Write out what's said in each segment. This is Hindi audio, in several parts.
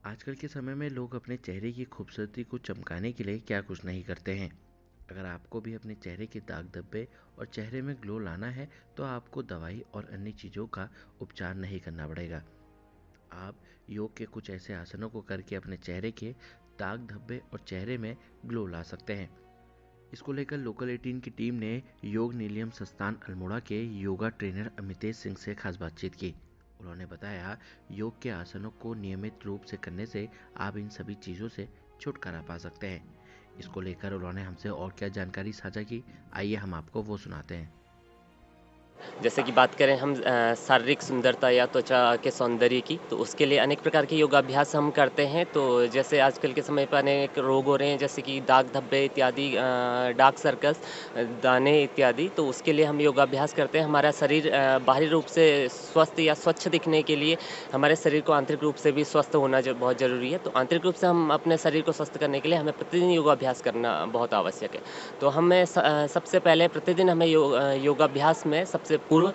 आजकल के समय में लोग अपने चेहरे की खूबसूरती को चमकाने के लिए क्या कुछ नहीं करते हैं। अगर आपको भी अपने चेहरे के दाग धब्बे और चेहरे में ग्लो लाना है तो आपको दवाई और अन्य चीज़ों का उपचार नहीं करना पड़ेगा। आप योग के कुछ ऐसे आसनों को करके अपने चेहरे के दाग धब्बे और चेहरे में ग्लो ला सकते हैं। इसको लेकर लोकल 18 की टीम ने योग निलियम संस्थान अल्मोड़ा के योगा ट्रेनर अमितेश सिंह से खास बातचीत की। उन्होंने बताया, योग के आसनों को नियमित रूप से करने से आप इन सभी चीज़ों से छुटकारा पा सकते हैं। इसको लेकर उन्होंने हमसे और क्या जानकारी साझा की, आइए हम आपको वो सुनाते हैं। जैसे कि बात करें हम शारीरिक सुंदरता या त्वचा के सौंदर्य की, तो उसके लिए अनेक प्रकार के योगाभ्यास हम करते हैं। तो जैसे आजकल के समय पर अनेक रोग हो रहे हैं, जैसे कि दाग धब्बे इत्यादि, डार्क सर्कल्स, दाने इत्यादि। तो उसके लिए हम योगाभ्यास करते हैं। हमारा शरीर बाहरी रूप से स्वस्थ या स्वच्छ दिखने के लिए हमारे शरीर को आंतरिक रूप से भी स्वस्थ होना बहुत ज़रूरी है। तो आंतरिक रूप से हम अपने शरीर को स्वस्थ करने के लिए हमें प्रतिदिन योगाभ्यास करना बहुत आवश्यक है। तो सबसे पहले प्रतिदिन हमें योगाभ्यास में सबसे पूर्व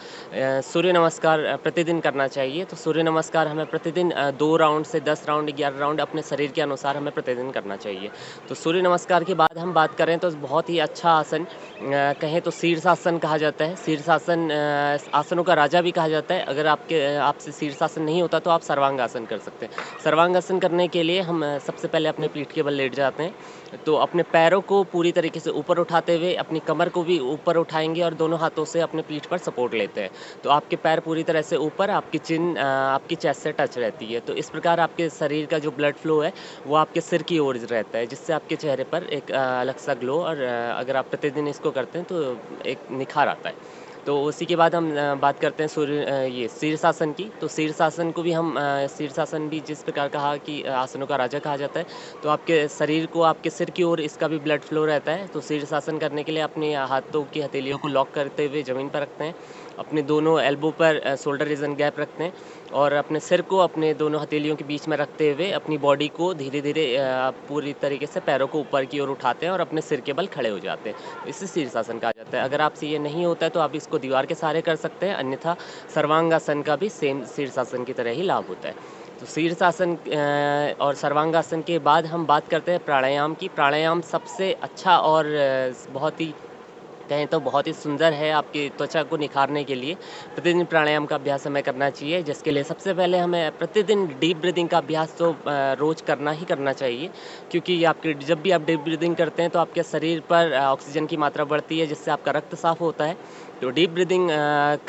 सूर्य नमस्कार प्रतिदिन करना चाहिए। तो सूर्य नमस्कार हमें प्रतिदिन 2 राउंड से 10 राउंड, 11 राउंड अपने शरीर के अनुसार हमें प्रतिदिन करना चाहिए। तो सूर्य नमस्कार के बाद हम बात करें तो बहुत ही अच्छा आसन कहें तो शीर्षासन कहा जाता है। शीर्षासन आसनों का राजा भी कहा जाता है। अगर आपसे शीर्षासन नहीं होता तो आप सर्वांगासन कर सकते हैं। सर्वांगासन करने के लिए हम सबसे पहले अपने पीठ के बल लेट जाते हैं। तो अपने पैरों को पूरी तरीके से ऊपर उठाते हुए अपनी कमर को भी ऊपर उठाएँगे और दोनों हाथों से अपने पीठ पर सपोर्ट लेते हैं। तो आपके पैर पूरी तरह से ऊपर, आपकी चिन आपकी चेस्ट से टच रहती है। तो इस प्रकार आपके शरीर का जो ब्लड फ्लो है, वो आपके सिर की ओर रहता है, जिससे आपके चेहरे पर एक अलग-सा ग्लो और अगर आप प्रतिदिन इसको करते हैं तो एक निखार आता है। तो उसी के बाद हम बात करते हैं ये शीर्षासन की। तो शीर्षासन को भी हम शीर्षासन भी जिस प्रकार कहा कि आसनों का राजा कहा जाता है। तो आपके शरीर को आपके सिर की ओर इसका भी ब्लड फ्लो रहता है। तो शीर्षासन करने के लिए अपने हाथों की हथेलियों को लॉक करते हुए ज़मीन पर रखते हैं। अपने दोनों एल्बो पर शोल्डर रीजन गैप रखते हैं और अपने सिर को अपने दोनों हथेलियों के बीच में रखते हुए अपनी बॉडी को धीरे-धीरे पूरी तरीके से पैरों को ऊपर की ओर उठाते हैं और अपने सिर के बल खड़े हो जाते हैं। इसे शीर्षासन कहा जाता है। अगर आपसे ये नहीं होता है तो आप इसको दीवार के सहारे कर सकते हैं, अन्यथा सर्वांगासन का भी सेम शीर्षासन की तरह ही लाभ होता है। तो शीर्षासन और सर्वांगासन के बाद हम बात करते हैं प्राणायाम की। प्राणायाम सबसे अच्छा और बहुत ही कहें तो बहुत ही सुंदर है आपकी त्वचा को निखारने के लिए। प्रतिदिन प्राणायाम का अभ्यास हमें करना चाहिए, जिसके लिए सबसे पहले हमें प्रतिदिन डीप ब्रीथिंग का अभ्यास तो रोज़ करना ही करना चाहिए, क्योंकि आपके जब भी आप डीप ब्रीथिंग करते हैं तो आपके शरीर पर ऑक्सीजन की मात्रा बढ़ती है, जिससे आपका रक्त साफ़ होता है। तो डीप ब्रीथिंग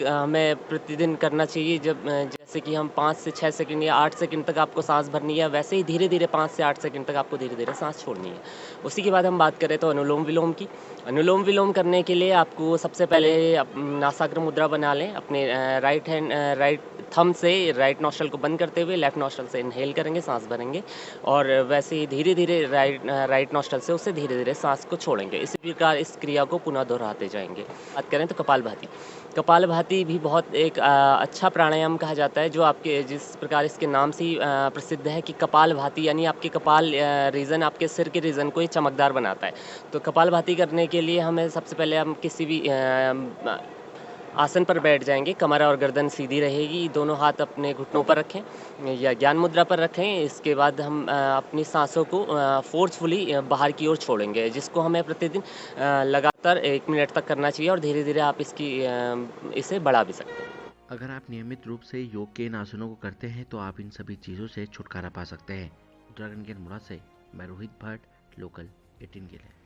हमें प्रतिदिन करना चाहिए। जैसे कि हम 5 से 6 सेकंड या 8 सेकंड तक आपको साँस भरनी है, वैसे ही धीरे-धीरे 5 से 8 सेकंड तक आपको धीरे-धीरे साँस छोड़नी है। उसी के बाद हम बात करें तो अनुलोम-विलोम की। अनुलोम-विलोम करने के लिए आपको सबसे पहले नासाग्र मुद्रा बना लें। अपने राइट थंब से राइट नॉस्ट्रिल को बंद करते हुए लेफ्ट नॉस्ट्रिल से इन्हेल करेंगे, साँस भरेंगे और वैसे ही धीरे-धीरे राइट नॉस्ट्रिल से उसे धीरे-धीरे साँस को छोड़ेंगे। इसी प्रकार इस क्रिया को पुनः दोहराते जाएँगे। बात करें तो कपालभाति। कपालभाति भी बहुत एक अच्छा प्राणायाम कहा जाता है, जो आपके जिस प्रकार इसके नाम से ही प्रसिद्ध है कि कपालभाति यानी आपके कपाल रीजन आपके सिर के रीजन को ये चमकदार बनाता है। तो कपालभाति करने के लिए हमें सबसे पहले हम किसी भी आसन पर बैठ जाएँगे, कमर और गर्दन सीधी रहेगी, दोनों हाथ अपने घुटनों पर रखें या ज्ञान मुद्रा पर रखें। इसके बाद हम अपनी साँसों को फ़ोर्सफुली बाहर की ओर छोड़ेंगे, जिसको हमें प्रतिदिन लगातार 1 मिनट तक करना चाहिए और धीरे-धीरे आप इसे बढ़ा भी सकते हैं। अगर आप नियमित रूप से योग के इन आसनों को करते हैं तो आप इन सभी चीज़ों से छुटकारा पा सकते हैं। उत्तराखंड के अल्मोड़ा से मैं रोहित भट्ट, लोकल 18 के लिए।